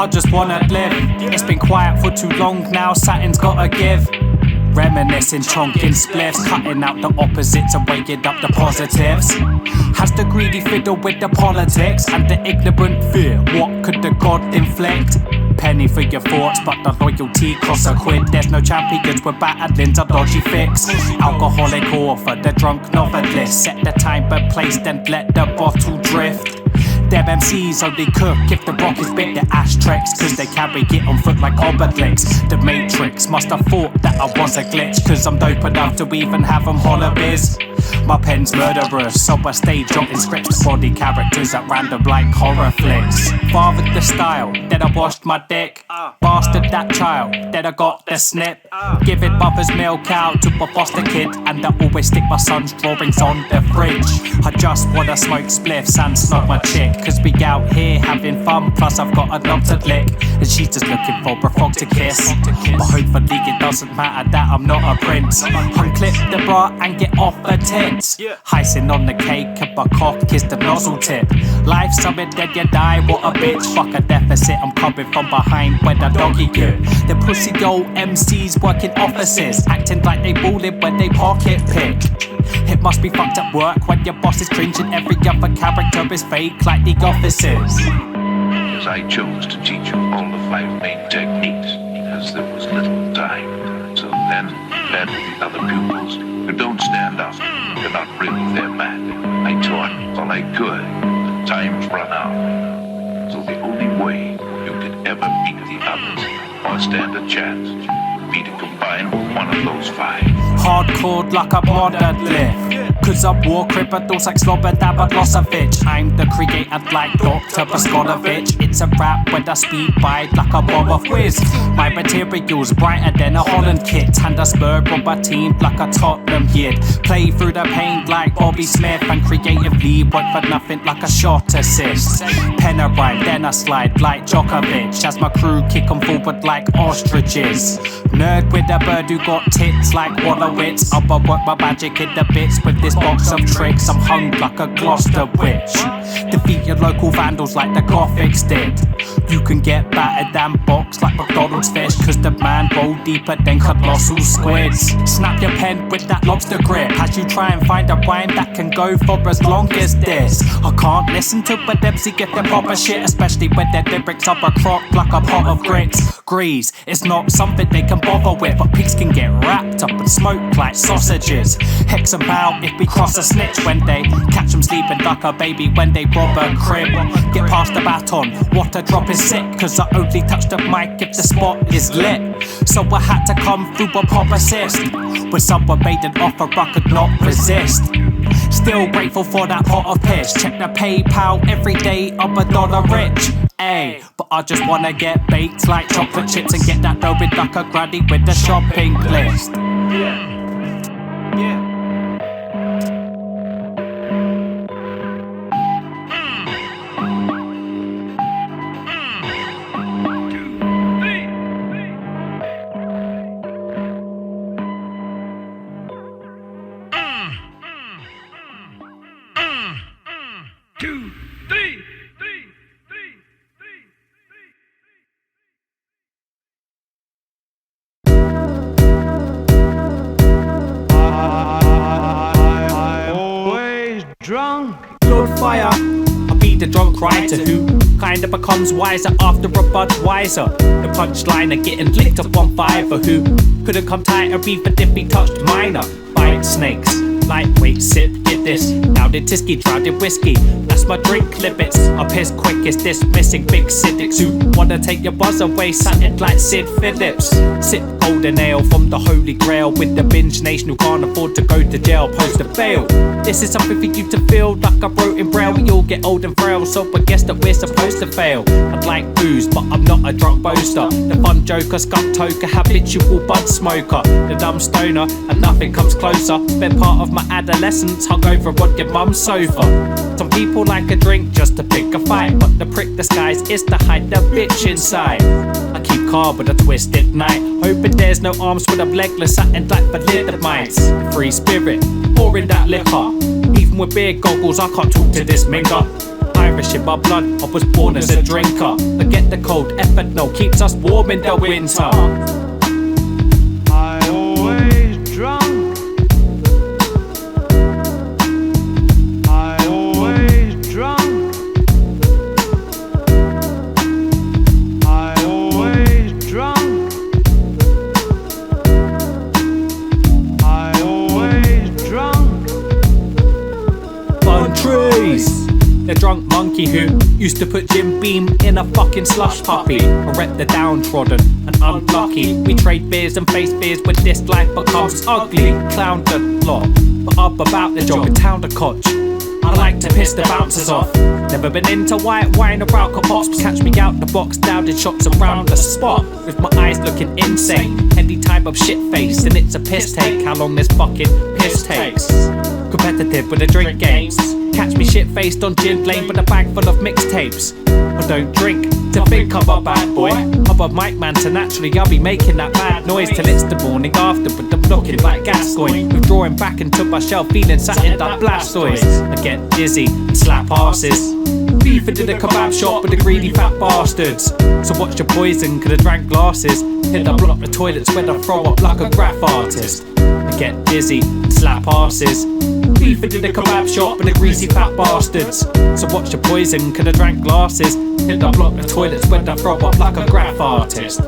I just wanna live. It's been quiet for too long now, something's gotta give. Reminiscing, chonking spliffs, cutting out the opposites and weighing up the positives. Has the greedy fiddle with the politics and the ignorant fear? What could the god inflict? Penny for your thoughts, but the loyalty costs a quid. There's no champions, we're battling a dodgy fix. Alcoholic author, the drunk novelist. Set the time and place, then let the bottle drift. Them MCs only cook if the rock is bit. The ashtrays, cause they carry it on foot like obelisk. The Matrix must have thought that I was a glitch, cause I'm dope enough to even have them holler biz. My pen's murderous, so I stay jotting scripts. Body characters at random like horror flicks. Fathered the style, then I washed my dick. Bastard that child, then I got the snip. Giving mother's milk out to a foster kid, and I always stick my son's drawings on the fridge. I just wanna smoke spliffs and snog my chick, cause we out here having fun, plus I've got a knob to lick. And she's just looking for a frog to kiss. But hopefully it doesn't matter that I'm not a prince. Unclip the bra and get off the tits. Icing on the cake and my cock is the nozzle tip. Life's something then you die, what a bitch. Fuck a deficit, I'm coming from behind when the doggy get. The pussy old MCs working offices, acting like they ballin' when they pocket pick. It must be fucked at work when your boss is cringe and every other character is fake like the offices. As I chose to teach you all the 5 main techniques because there was little time. So then, led the other pupils who don't stand up, they're not really their man. I taught all I could. Time's run out. So the only way you could ever beat the others or stand a chance would be to combine with one of those 5. Hardcore like a modern lift. Cause I war criminals like Slobodan Milosevic. I'm the creator like Dr. Boskonovich. It's a rap when I speed by like a bomb of whiz. My material's brighter than a Holland kit, and I spur on my team like a Tottenham yid. Play through the pain like Bobby Smith, and creatively work for nothing like a shot assist. Pen a rhyme, then I slide like Djokovic, as my crew kick 'em forward like ostriches. Nerd with a bird who got tits like Wallowitz. I'ma work my magic in the bits with this box of tricks. I'm hung like a Gloucester witch. Defeat your local vandals like the Gothics did. You can get battered and boxed like McDonald's fish, cause the man rolled deeper than colossal squids. Snap your pen with that lobster grip as you try and find a rhyme that can go for as long as this. I can't listen to a Dempsey get their proper shit, especially when their lyrics are a crock like a pot of grits. Grease is not something they can bother with, but pigs can get wrapped up and smoked like sausages. Hex them out if we cross a snitch when they catch them sleeping like a baby when they rob a crib. Get past the baton, what a drop is sick, cause I only touch the mic if the spot is lit. So I had to come through a pop assist. When someone made an offer I could not resist. Still grateful for that pot of piss. Check the PayPal every day, I'm $1 rich. Ayy, but I just wanna get baked like chocolate chips and get that dough with like a granny with the shopping list. Yeah. Drunk. Lord Fire, I'll be the drunk writer who kinda becomes wiser after a Budweiser. The punchline of getting licked up on Fiverr, who couldn't come tighter even if he touched minor. Bite snakes, lightweight sip, get this. Down in Tisky, drowned in whiskey. That's my drink limits. I piss quickest, dismissing big cynics who wanna take your buzz away, something like Sid Phillips. Sip golden ale from the Holy Grail with the binge nation who can't afford to go to jail post a bail. This is something for you to feel like I wrote in braille. We all get old and frail, so I guess that we're supposed to fail. I'd like booze, but I'm not a drunk boaster. The fun joker, skunk toker, habitual bud smoker. The dumb stoner, and nothing comes closer. Been part of my adolescence, hung over on your mum's sofa. Some people like a drink just to pick a fight, but the prick disguise is to hide the bitch inside. I keep calm with a twisted night, hoping there's no arms when I'm legless, something like thalidomites. Free spirit, pouring that liquor. Even with beer goggles, I can't talk to this minga. I Irish in my blood, I was born as a drinker. Forget the cold, Phenom keeps us warm in the winter. I always drunk. I always drunk. I always drunk. I always drunk. Fun trees. The drunk monkey who used to put Jim Beam in a fucking slush puppy. I rep the downtrodden and unlucky. We trade beers and face fears when this life becomes ugly. Clown the lot, but up about the job in town to Koch. I like to piss the bouncers off. Never been into white wine or alcohol pops. Catch me out the box, down in shots around the spot. With my eyes looking insane. Any type of shit face, and it's a piss take. How long this fucking piss takes. Competitive with the drink games. Catch me shit-faced on gin lane with a bag full of mixtapes. I don't drink to think I'm a bad boy. I'm a mic man, so naturally I'll be making that bad noise till it's the morning after. But I'm looking like Gascoigne, withdrawing back into my shell, feeling satin like Blastoise. I get dizzy and slap asses. Beefing to the kebab shop with the greedy fat bastards. So watch your poison, could have drank glasses. Hit the block the toilets when I throw up like a graph artist. I get dizzy and slap asses. Beefing in the kebab shop with the greasy fat bastards. So watch your poison, could have drank glasses. Hit the block the toilets when I throw up like a graph artist.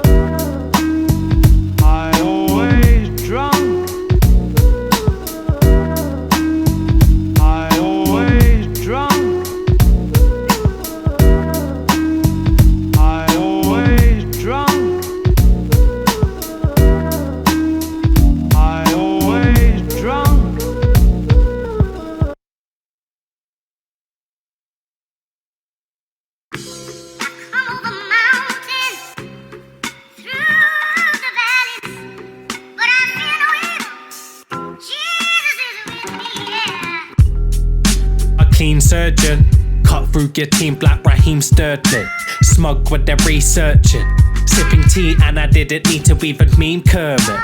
I always drunk. I always drunk. I always drunk. I always drunk. Clean surgeon, cut through guillotine, black Raheem Sturtling. Smug with their researching, sipping tea and I didn't need to even meme Kermit.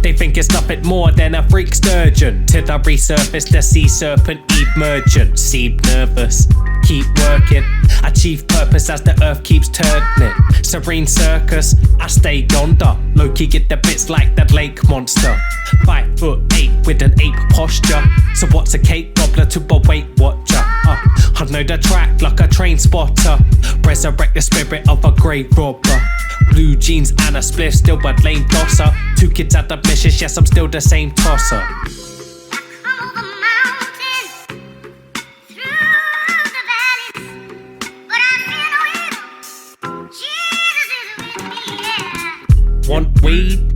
They think it's nothing more than a freak sturgeon. Till I resurface the sea serpent emergent. Seed nervous, keep working. Achieve purpose as the earth keeps turning. Serene circus, I stay yonder. Loki get the bits like that lake monster. 5'8" with an ape posture. So what's a cake gobbler to a Weight Watcher? I know the track like a train spotter. Resurrect the spirit of a grave robber. Blue jeans and a spliff, still a lame blosser. 2 kids at the missus, yes I'm still the same tosser. Want weed?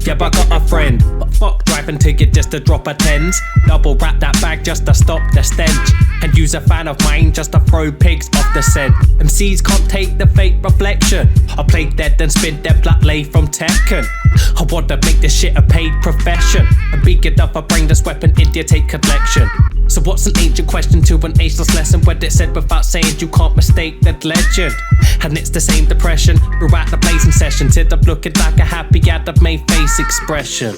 Yep, I got a friend. But fuck driving to get just to drop a tens. Double wrap that bag just to stop the stench. And use a fan of mine just to throw pigs off the scent. MCs can't take the fake reflection. I play dead and spin their black lay from Tekken. I wanna make this shit a paid profession. And big enough I bring this weapon India take collection. So what's an ancient question to an ageless lesson? When it's said without saying you can't mistake that legend. And it's the same depression throughout the blazing session. Till I'm looking like a happy out of May face expression.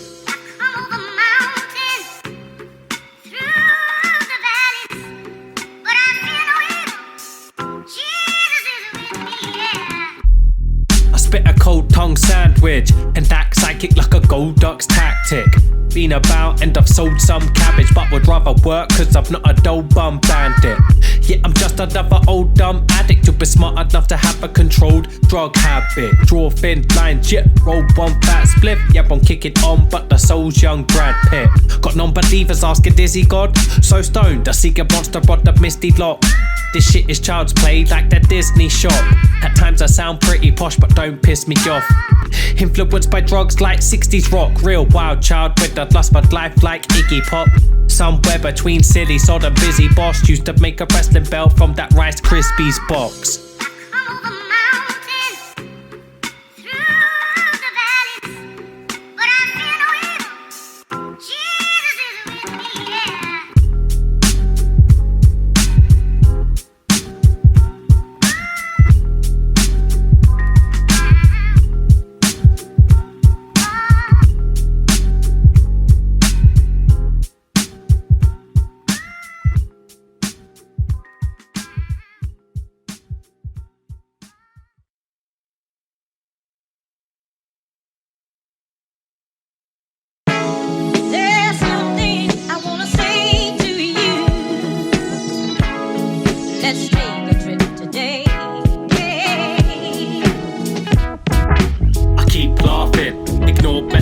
Spit a cold tongue sandwich and act psychic like a gold duck's tactic. Been about and I've sold some cabbage, but would rather work cause I'm not a dull bum bandit. Yeah, I'm just another old dumb addict who be smart enough to have a controlled drug habit. Draw thin lines, yeah, roll one fat spliff. Yeah, I'm kicking on, but the soul's young Brad Pitt. Got non-believers asking, is he God? So stoned, I see a monster on the misty lock. This shit is child's play like the Disney shop. At times I sound pretty posh, but don't piss me off. Influenced by drugs like 60s rock. Real wild child with a lust for life like Iggy Pop. Somewhere between silly sod and busy boss. Used to make a wrestling belt from that Rice Krispies box.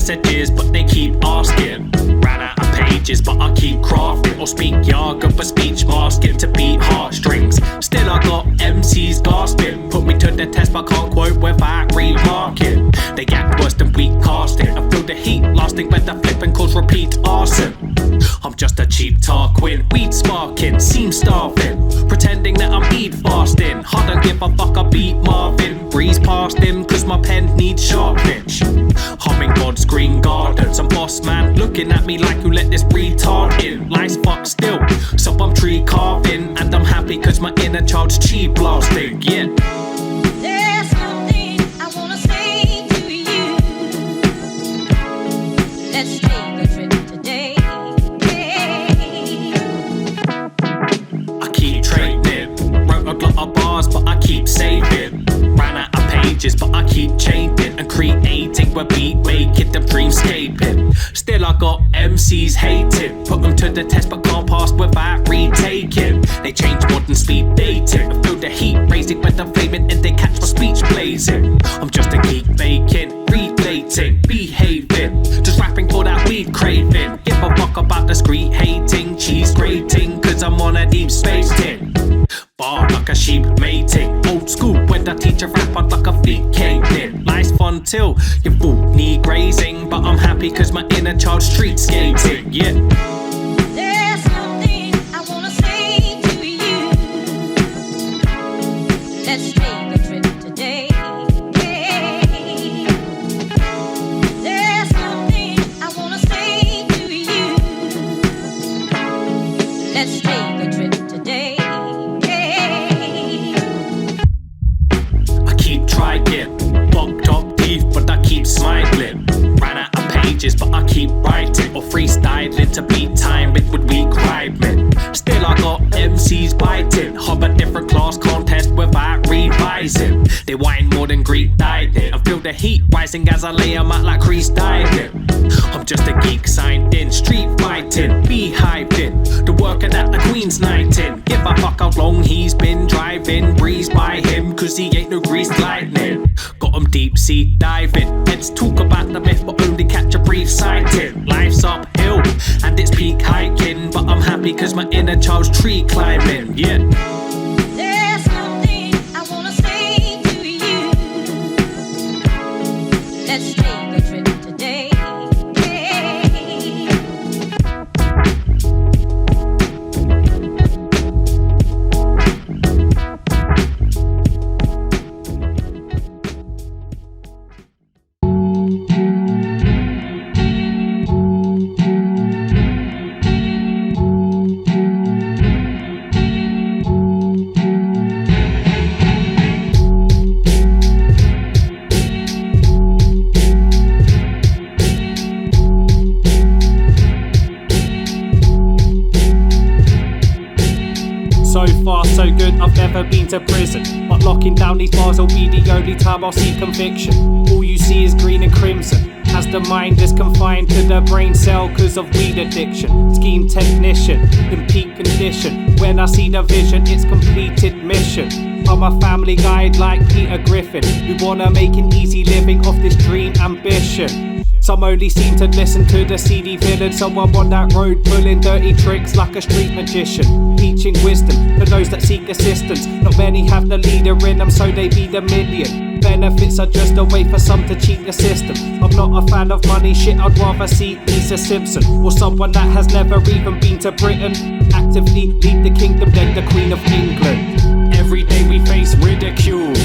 messages, but they keep asking. Ran out of pages, but I keep crafting. Or speak jargon, but speech masking to beat heartstrings. Still I got MCs gasping. Put me to the test, but can't quote without remarking. They act worse than weak casting. I feel the heat lasting, better flipping cause repeat arson. I'm just a cheap Tarquin, weed sparking, seem starving. Pretending that I'm Eid fasting. I don't give a fuck, I beat Marvin. Breeze past him cause my pen needs sharp pitch. Humming God's green garden. Some boss man looking at me like you let this retard in. Life's fucked still, so I'm tree carving. And I'm happy cause my inner child's cheap blasting, yeah. There's something I wanna say to you. Let's take a trip today. I keep trading, wrote a lot of bars but I keep saving. Ran out of pages but I keep changing and creating. We're beat making, them dreamscaping. Still I got MCs hating. Put them to the test but can't pass without retaking. They change modern speed dating. I feel the heat raising when I'm flaming and they catch my speech blazing. I'm just a geek baking, relating, behaving. Just rapping for that weed craving. Give a fuck about the street hating, cheese grating, cause I'm on a deep space tin. Bar like a sheep mating. Old school when the teacher rap on like a feet caving. Life's fun till you fool knee grazing. But I'm happy cause my inner child street skating, yeah. There's something I wanna say to you. Let's take a trip today. There's something I wanna say to you. Let's take a trip today. I keep trying, bucked up teeth but I keep smiling. Ran out of pages but I keep writing. Or freestyling to beat time with weak rhyming. Still I got MCs biting. Hub a different class contest without revising. They whine more than Greek diving. I feel the heat rising as I lay 'em out like crease diving. I'm just a geek signed in, street fighting, beehiving. The worker that the Queen's knighting. Give a fuck how long he's been driving. Breeze by him cause he ain't no greased lightning. Got 'em deep sea diving. Heads talk about the myth but only catch a brief sighting. Life's uphill and it's peak hiking. But I'm happy cause my inner child's tree climbing, yeah. There's something I wanna say to you. Let's take a trip today. So far so good, I've never been to prison. But locking down these bars will be the only time I'll see conviction. All you see is green and crimson, as the mind is confined to the brain cell cause of weed addiction. Scheme technician, in peak condition. When I see the vision, it's completed mission. I'm a family guide like Peter Griffin, who wanna make an easy living off this dream ambition. Some only seem to listen to the seedy villain, so I'm on that road pulling dirty tricks like a street magician. Teaching wisdom to those that seek assistance. Not many have the leader in them, so they be the million. Benefits are just a way for some to cheat the system. I'm not a fan of money shit, I'd rather see Lisa Simpson. Or someone that has never even been to Britain. Actively lead the kingdom, then the Queen of England. Every day we face ridicule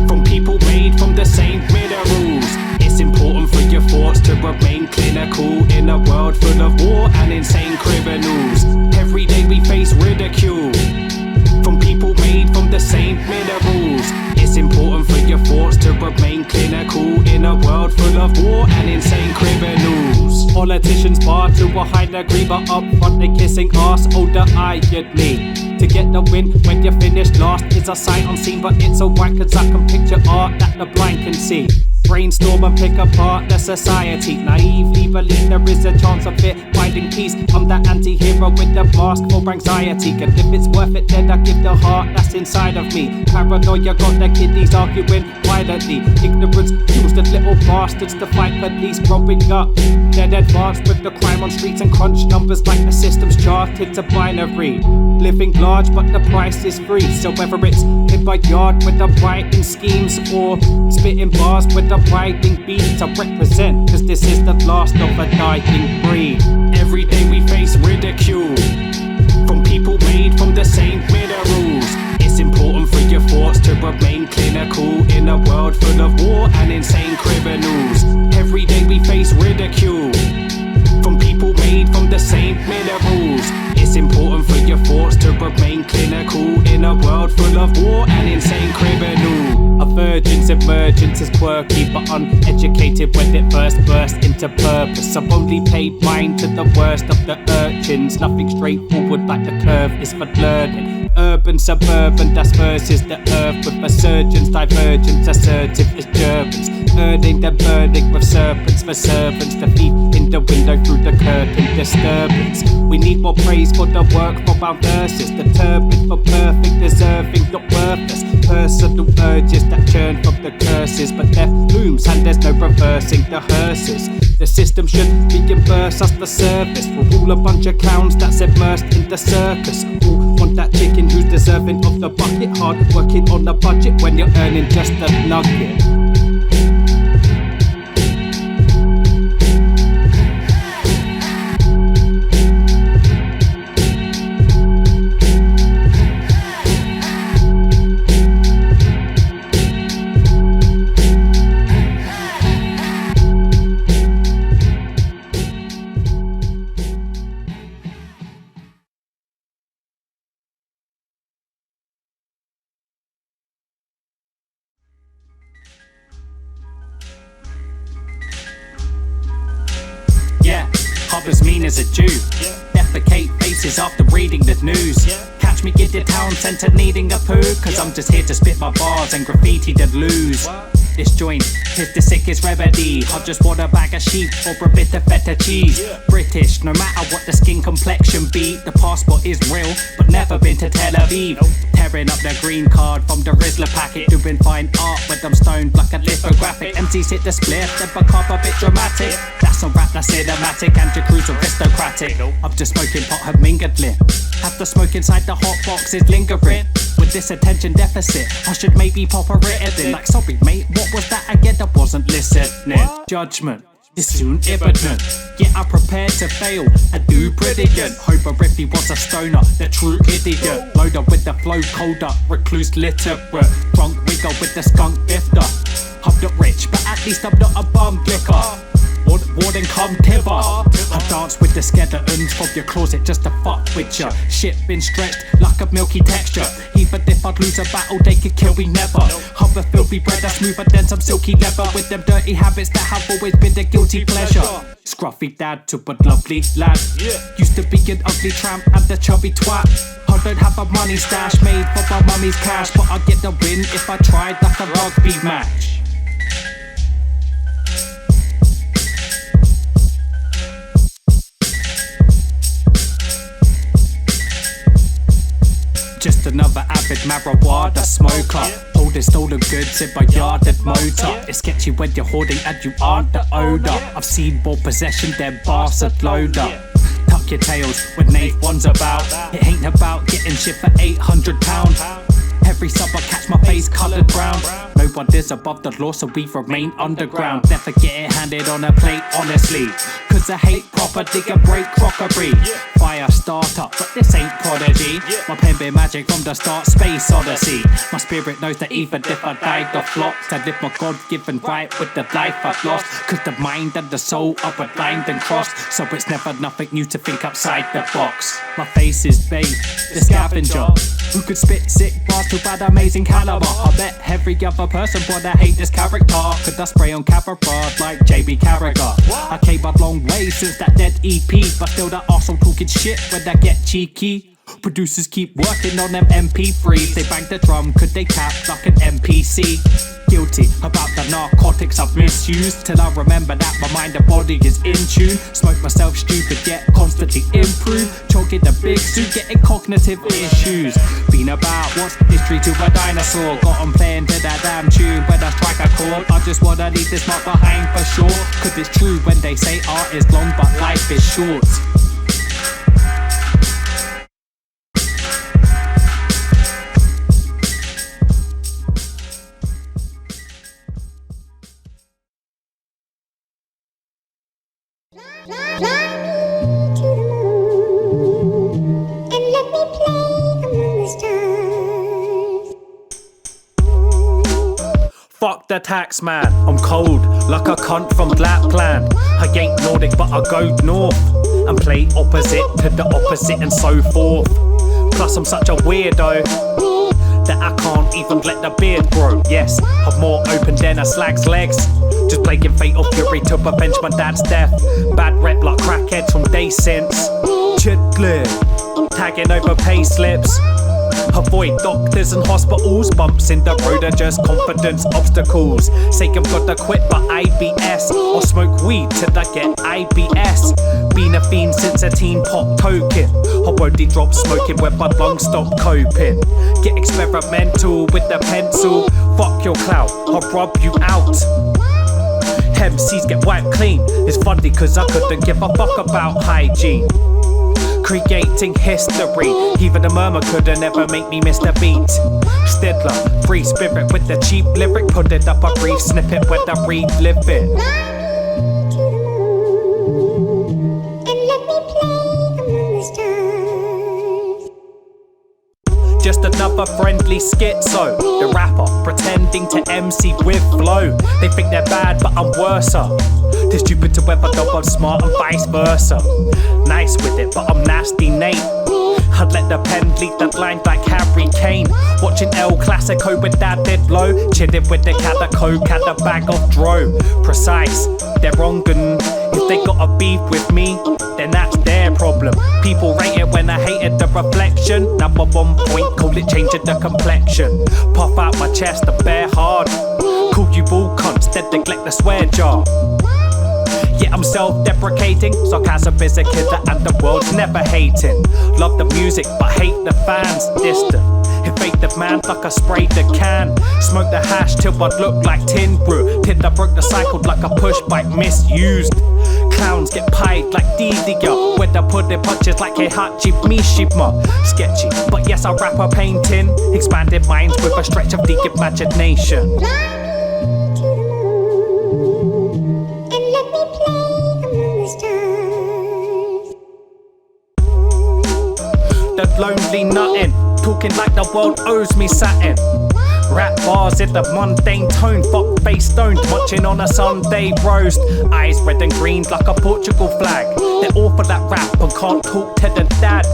from people made from the same minerals. It's important for your thoughts to remain clinical in a world full of war and insane criminals. Every day we face ridicule from people made from the same minerals. It's important for your thoughts to remain clinical in a world full of war and insane criminals. Politicians bar to a high degree, but up front they kissing ass. Older ironly to get the win when you're finished last is a sight unseen, but it's alright cause I can picture art that the blind can see. Brainstorm and pick apart the society. Naively believe there is a chance of it finding peace. I'm that anti-hero with the mask for anxiety. And if it's worth it, then I give the heart that's inside of me. Paranoia got the kiddies arguing violently. Ignorance fuels the little bastards to fight police. Growing up, then advanced with the crime on streets and crunch numbers like the system's charted to binary. Living large, but the price is free. So whether it's in my yard with the writing schemes or spitting bars with the riding beats, I represent, cause this is the last of a dying breed. Every day we face ridicule from people made from the same minerals. It's important for your thoughts to remain clinical in a world full of war and insane criminals. Every day we face ridicule from people made from the same minerals. It's important for your thoughts to remain clinical in a world full of war and insane criminal. A virgin's emergence is quirky but uneducated when it first burst into purpose. I've only paid mind to the worst of the urchins. Nothing straightforward like the curve is for learning. Urban, suburban, that's versus the earth with resurgence, divergence, assertive as Germans. Earning the burning with serpents for servants to feed in the window through the curtain disturbance. We need more praise for the work from our verses. Determined for perfect, deserving, not worthless. Personal urges that churn from the curses, but death looms and there's no reversing the hearses. The system should reimburse us the service. We're all a bunch of clowns that's immersed in the circus. All want that chicken who's deserving of the bucket. Hard working on a budget when you're earning just a nugget. As mean as a Jew. Defecate faces after reading the news. Catch me in the town centre needing a poo, cause I'm just here to spit my bars and graffiti to lose. This joint is the sickest remedy. I just want a bag of sheep or a bit of feta cheese. British, no matter what the skin complexion be. The passport is real, but never been to Tel Aviv. Tearing up the green card from the Rizzler packet. Doing fine art when I'm stoned like a lithographic. MCs hit the spliff, then become a bit dramatic. That's on rap, that's cinematic, and your crew's aristocratic. I'm just smoking pot, have mingled lit. Have the smoke inside the hot box is lingering. With this attention deficit, I should maybe pop a written. Like, sorry mate, what was that again? I wasn't listening. Judgment is soon evident. Yeah, I'm prepared to fail and do pretty good. Hope if he was a stoner, the true idiot. Loader with the flow colder, recluse literate. Drunk wiggle with the skunk bifter. I'm not rich, but at least I'm not a bum liquor. Warden come tiver. I dance with the skeletons from your closet just to fuck with ya. Shit been stretched like a milky texture. Even if I'd lose a battle, they could kill me never. I'm a filthy bread that's smoother than some silky leather. With them dirty habits that have always been the guilty pleasure. Scruffy dad to a lovely lad. Used to be an ugly tramp and the chubby twat. I don't have a money stash made for my mummy's cash, but I get the win if I tried like a rugby match. Just another avid marijuana smoker. Holding stolen goods in my yarded motor. It's sketchy when you're hoarding and you aren't the owner. I've seen more possession than bastard loader. Tuck your tails when Nath one's about. It ain't about getting shit for £800. Every summer catch my face coloured brown. No one is above the law, so we remain underground. Never get it handed on a plate, honestly. Cause I hate property and break crockery. Fire starter, but this ain't prodigy. My pen been magic from the start, space odyssey. My spirit knows that even if I died of flops, I live my God-given right with the life I've lost. Cause the mind and the soul are aligned and crossed. So it's never nothing new to think outside the box. My face is bait, the scavenger, who could spit sick bars to bad amazing caliber. I bet every other person wanna hate this character. Could I spray on camera like JB Carragher? I came a long way since that dead EP, but still that arsehole talking shit when I get cheeky. Producers keep working on them MP3s. They bang the drum, could they tap like an NPC? Guilty about the narcotics I've misused, till I remember that my mind and body is in tune. Smoke myself stupid, yet constantly improve. Choking the big suit, getting cognitive issues. Been about what's history to a dinosaur. Got 'em playing to that damn tune. When I strike a chord, I just wanna leave this mark behind for sure. Cause it's true when they say art is long but life is short. Fly me to the moon and let me play among the stars. Fuck the tax man, I'm cold like a cunt from Lapland. I ain't Nordic but I go north and play opposite to the opposite and so forth. Plus I'm such a weirdo that I can't even let the beard grow. Yes, I'm more open than a slag's legs. Just playing fatal fury to avenge my dad's death. Bad rep like crackheads from day since. Chitler, tagging over pay slips. Avoid doctors and hospitals. Bumps in the road are just confidence obstacles. Say I'm gonna quit but IBS, or smoke weed till I get IBS. Been a fiend since a teen pop token. I won't drop smoking when my lungs stop coping. Get experimental with the pencil. Fuck your clout, I'll rub you out. MCs get wiped clean. It's funny cause I couldn't give a fuck about hygiene. Creating history, even a murmur couldn't ever make me miss the beat. Stidler, free spirit with the cheap lyric. Put it up a brief snippet when I relive it. Fly me to the moon and let me play among the stars. Just another friendly schizo. The rapper pretending to MC with flow. They think they're bad but I'm worser. Too stupid to ever know I'm smart and vice versa. Nice with it but I'm nasty Nate. I'd let the pen lead the blind like Harry Kane. Watching El Clasico with dad did blow. Chilling with the cat of coke and a bag of dro. Precise, they're wrong and if they got a beef with me, then that's their problem. People rate it when I hated the reflection. Number 1 point, call it changing the complexion. Puff out my chest and bear hard. Call you all cunts, then neglect the swear jar. Yeah, I'm self-deprecating. Sarcasm is a killer and the world's never hating. Love the music but hate the fans. Distant, invasive man like I sprayed the can. Smoke the hash till I look like tin brew. Till I broke the cycle like a push bike misused. Clowns get pied like Didier. When I put in punches like Heihachi Mishima. Sketchy, but yes I rap a painting. Expanded minds with a stretch of the imagination. Fly me to the moon and let me play among the stars. The lonely nuttin', talking like the world owes me satin. Rap bars in the mundane tone, fuck face stoned, munching on a Sunday roast. Eyes red and green like a Portugal flag. They're all for that rap and can't talk to the dad.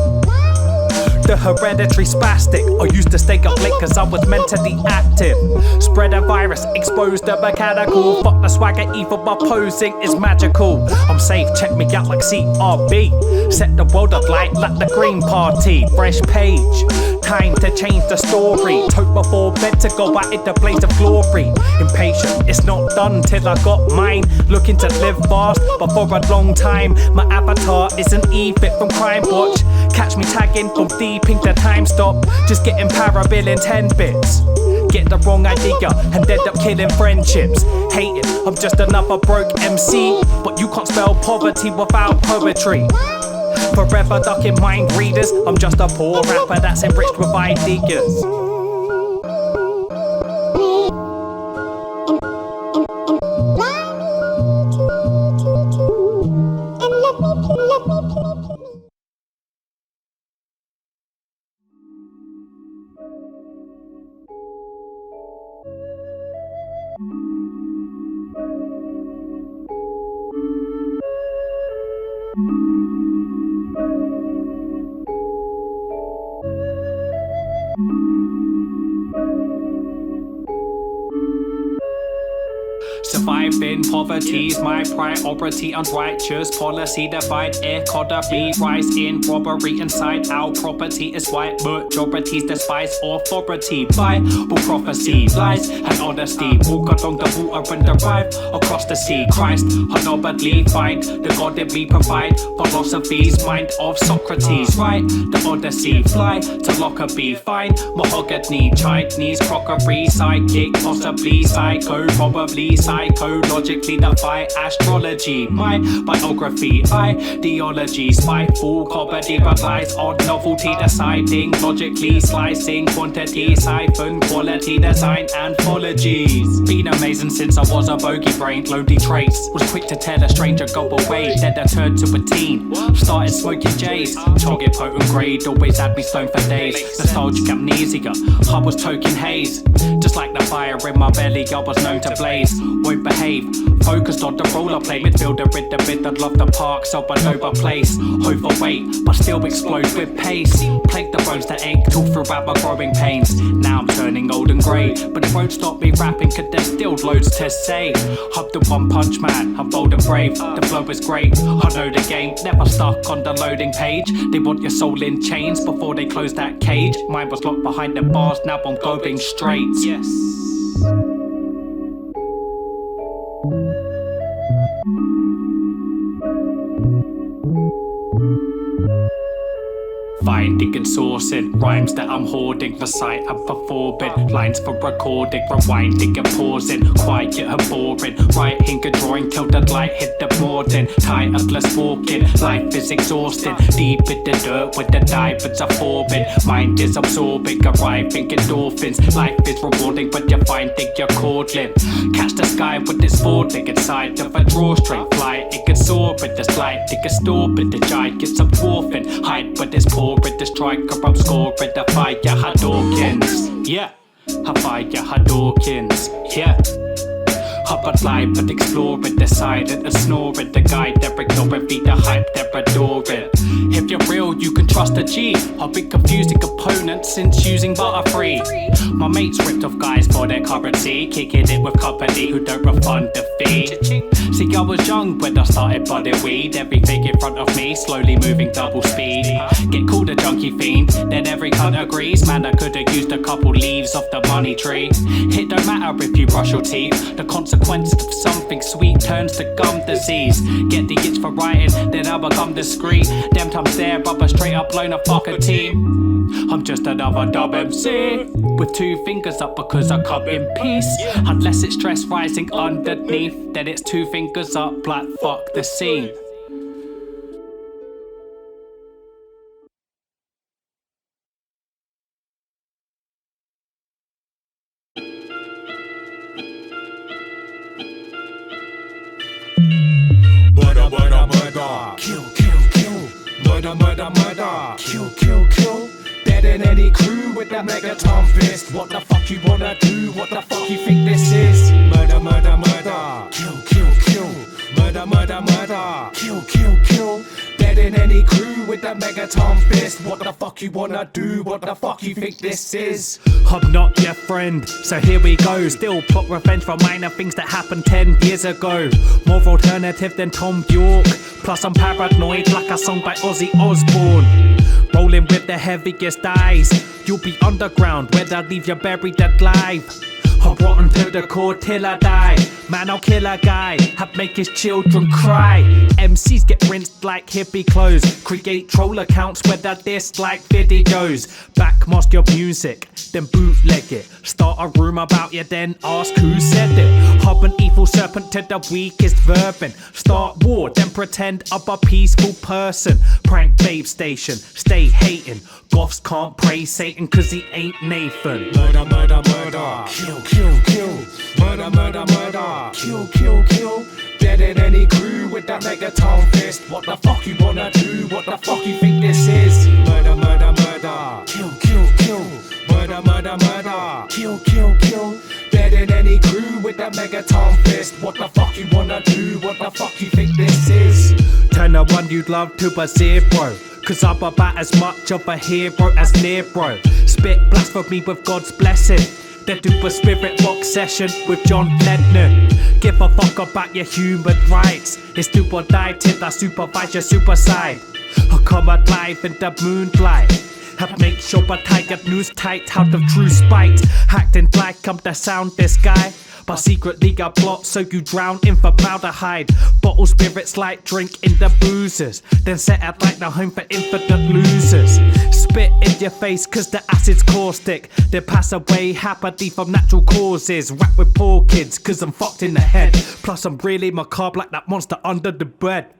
The hereditary spastic. I used to stay up late cause I was mentally active. Spread a virus, expose the mechanical. Fuck the swagger, even my posing is magical. I'm safe, check me out like CRB. Set the world alight like the Green Party. Fresh page, time to change the story. Tote before bed to go out in the blaze of glory. Impatient, it's not done till I got mine. Looking to live fast, but for a long time. My avatar is an E-fit from Crime Watch. Catch me tagging from deep into time stop. Just getting parabil in 10 bits. Get the wrong idea and end up killing friendships. Hating, I'm just another broke MC. But you can't spell poverty without poetry. Forever ducking mind readers. I'm just a poor rapper that's enriched with ideas. Thriving poverty's my priority. Unrighteous policy divide economy. Rise in robbery inside our property is white majorities despise authority. Bible prophecy, lies and honesty. Walk along the water and arrive across the sea. Christ unobedly find the God in me provide. Philosophy's mind of Socrates. Write the Odyssey, fly to Lockerbie. Find mahogany, Chinese crockery. Psychic, possibly psycho, probably psychologically defy astrology. My biography, ideology, spiteful comedy relies on novelty, deciding logically, slicing quantity, siphon quality, design anthologies. Been amazing since I was a bogey brain, lonely traits. Was quick to tell a stranger go away, then I turned to a teen. Started smoking J's, target potent grade, always had me stoned for days. Nostalgic amnesia, I was toking haze. Just like the fire in my belly, I was known to blaze. Won't behave, focused on the role I play. Midfielder in the mid, I'd love the park, so I know my place. Overweight, but still explode with pace. Plague the bones that ache all throughout my growing pains. Now I'm turning old and grey, but it won't stop me rapping, cause there's still loads to say. I'm the one punch man, I'm bold and brave. The flow is great, I know the game. Never stuck on the loading page. They want your soul in chains before they close that cage. Mine was locked behind the bars, now I'm going straight. Yes. Finding and sourcing rhymes that I'm hoarding for sight and performing. Lines for recording, rewinding and pausing. Quiet and boring, writing and drawing till the light hit the morning. Tireless walking, life is exhausting. Deep in the dirt where the diamonds are forming. Mind is absorbing, arriving endorphins. Life is rewarding when you're finding your calling. Catch the sky when it's falling inside of a drawstring. Fly, it can soar in the light, it can store in the giants of dwarfing. Hide when it's pouring, the striker I'm scoring. The fire had Dawkins, yeah. I fire had Dawkins, yeah. Up and live and exploring, the silent and snoring. The guide they're ignoring, feed the hype they're adoring. If you're real, you can trust a G. I've been confusing opponents since using Butterfree. My mates ripped off guys for their currency, kicking it with company who don't refund the fee. See, I was young when I started budding weed. Everything in front of me, slowly moving double speed. Get called a junkie fiend, then every cunt agrees. Man, I could've used a couple leaves off the money tree. It don't matter if you brush your teeth, the consequence of something sweet turns to gum disease. Get the itch for writing, then I become discreet. Them times there, rubber straight up blown a fucking team. I'm just another dumb MC with two fingers up because I come in peace. Unless it's stress rising underneath, then it's two fingers up like fuck the scene. Murder, murder, murder. Kill, kill, kill. Murder, murder, murder. Kill, kill, kill. Dead in any crew with that megaton fist. What the fuck you wanna do? What the fuck you think this is? Murder, murder, murder. Kill, kill, kill. Murder, murder, murder. Kill, kill, kill. Dead in any crew with that megaton fist. What the fuck you wanna do? What the fuck you think this is? I'm not your friend, so here we go. Still plot revenge for minor things that happened 10 years ago. More alternative than Tom York. Plus I'm paranoid like a song by Ozzy Osbourne. Rolling with the heaviest eyes. You'll be underground, where they'll leave you buried alive. I'm rotten to the core till I die. Man, I'll kill a guy, have make his children cry. MCs get rinsed like hippie clothes. Create troll accounts where they dislike videos. Backmask your music, then bootleg it. Start a rumor about you, then ask who said it. Hub an evil serpent to the weakest vermin. Start war, then pretend I'm a peaceful person. Prank babe station, stay hating. Goths can't praise Satan cause he ain't Nathan. Murder, murder, murder. Kill, kill, kill. Murder, murder, murder. Kill, kill, kill. Dead in any crew with that megaton fist. What the fuck you wanna do? What the fuck you think this is? Murder, murder, murder. Kill, kill, kill. Murder, murder, murder. Kill, kill, kill. Dead in any crew with that megaton fist. What the fuck you wanna do? What the fuck you think this is? Turn a one you'd love to a zero. Cause I'm about as much of a hero as Nero. Spit blasphemy with God's blessing. Then do a spirit rock session with John Lennon. Give a fuck about your human rights. It's do or die till I supervise your suicide. I come alive in the moonlight. I make sure I tie your news tight out of true spite. Acting like I'm the soundest guy, but secretly I plot so you drown in formaldehyde. Bottle spirits like drink in the boozers, then set out like the home for infinite losers. Spit in your face cause the acid's caustic, then pass away happily from natural causes. Rap with poor kids cause I'm fucked in the head. Plus I'm really macabre like that monster under the bed.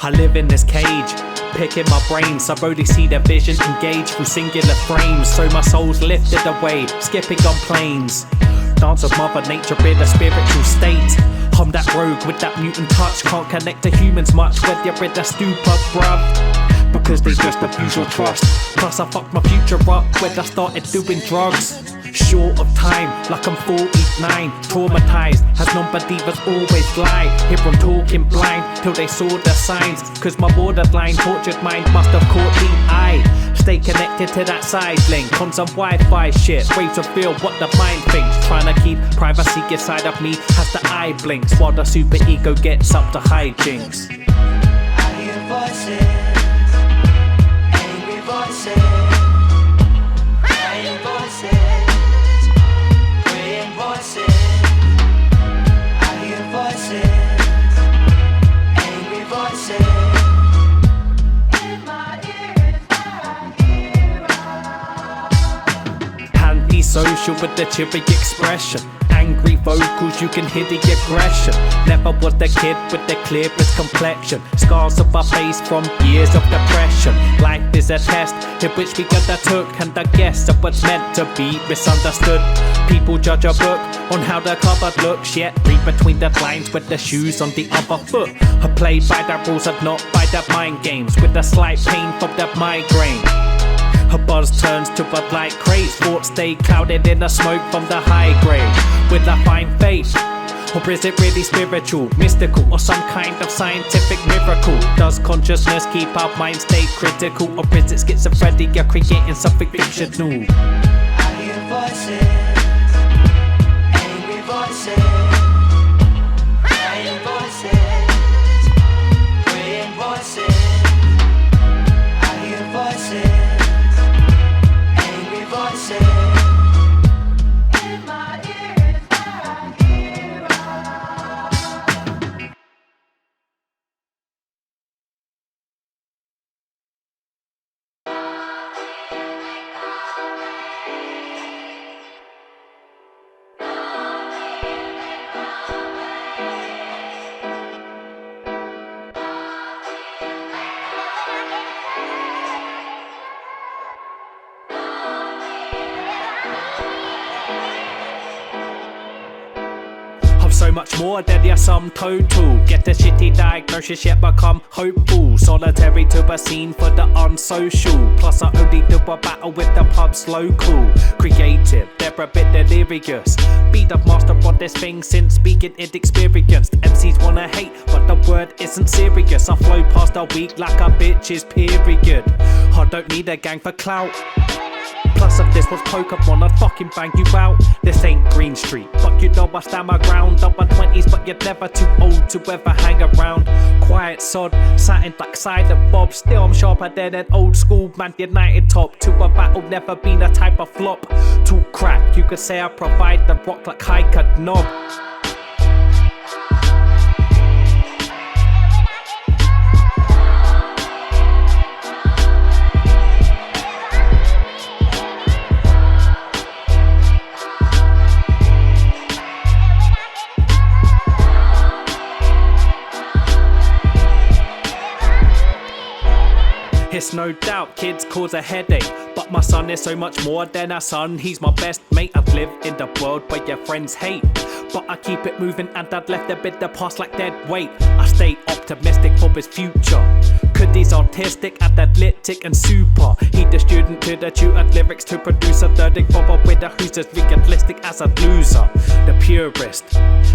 I live in this cage, picking my brains. I only see their vision engage through singular frames. So my soul's lifted away, skipping on planes. Dance of Mother Nature in a spiritual state. I'm that rogue with that mutant touch, can't connect to humans much when you're in a stupor, bruv. Because they just abuse your trust. Plus I fucked my future up when I started doing drugs. Short of time, like I'm 49. Traumatized, as non-believers always lie. Here I'm talking blind, till they saw the signs. Cause my borderline tortured mind must have caught the eye. Stay connected to that side link, on some Wi-Fi shit. Ways to feel what the mind thinks. Trying to keep privacy inside of me as the eye blinks, while the super ego gets up to hijinks. I hear voices, angry voices, crying voices, praying voices. I hear voices, angry voices. In my ears I hear. Anti-social with the cheery expression. Angry vocals, you can hear the aggression. Never was the kid with the clearest complexion. Scars of my face from years of depression. Life is a test in which we got took, and I guess of what's meant to be misunderstood. People judge a book on how the cover looks, yet read between the lines with the shoes on the other foot. I play by the rules and not by the mind games, with a slight pain from the migraine. Her buzz turns to a light craze. Thoughts stay clouded in the smoke from the high grade. Will I find faith? Or is it really spiritual, mystical, or some kind of scientific miracle? Does consciousness keep our mind stay critical? Or is it schizophrenia, you're creating something fictional? I hear voices, angry voices, crying voices, praying voices. I hear voices, angry voices. In my ears I hear. So much more than your sum total. Get a shitty diagnosis yet become hopeful. Solitary to a scene for the unsocial. Plus I only do a battle with the pubs local. Creative, they're a bit delirious. Be the master of this thing since speaking inexperienced. MCs wanna hate but the word isn't serious. I flow past a week like a bitch's period. I don't need a gang for clout. Plus if this was Pokemon, I'd fucking bang you out. This ain't Green Street, but you know I stand my ground. I'm my 20s, but you're never too old to ever hang around. Quiet sod, satin like Silent Bob. Still I'm sharper than an old school Man United top. To a battle, never been a type of flop. Talk crack, you could say I provide the rock like high-cut knob. It's no doubt kids cause a headache, but my son is so much more than a son. He's my best mate. I've lived in the world where your friends hate, but I keep it moving and I've left a bit the past like dead weight. I stay optimistic for his future, Cause he's artistic, athletic and super. He the student to the tutored lyrics to producer. Dirty bobber with a who's as realistic as a loser. The purist.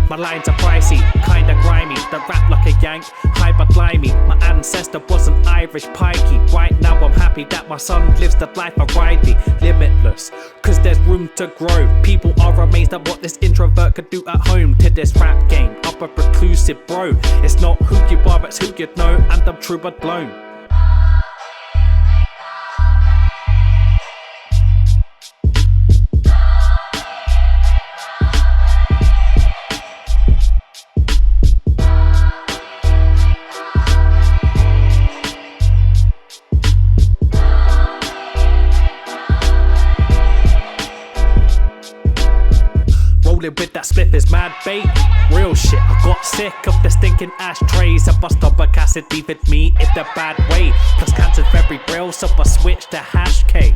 My lines are pricey, kinda grimy. The rap like a yank, hyper limey. My ancestor was an Irish pikey. Right now I'm happy that my son lives the life of Riley. Limitless, cause there's room to grow. People are amazed at what this introvert could do at home. To this rap game, I'm a reclusive bro. It's not who you are, it's who you know. And I'm true but blown. Rolling with that spliff is mad bait. Real shit, I got sick of the stinking ashtrays. I bust up a acid, leaving me in the bad way. Plus cancer's very real, so I switched to hash cake.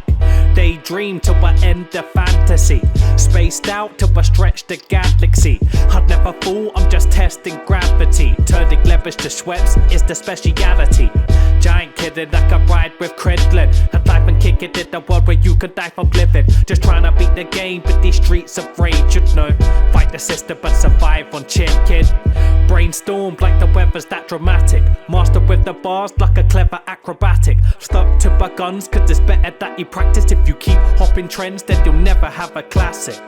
Daydream till I end the fantasy. Spaced out till I stretch the galaxy. I'd never fool, I'm just testing gravity. Turning leverage to Schweppes is the speciality. Giant kidding, I can ride with Credlin. And life and kick it in the world where you can die for living. Just trying to beat the game, but these streets of rage, you know. Fight the system but survive on chicken. Brainstorm like the weather's that dramatic. Master with the bars like a clever acrobatic. Stuck to my guns cause it's better that you practice. If you keep hopping trends then you'll never have a classic.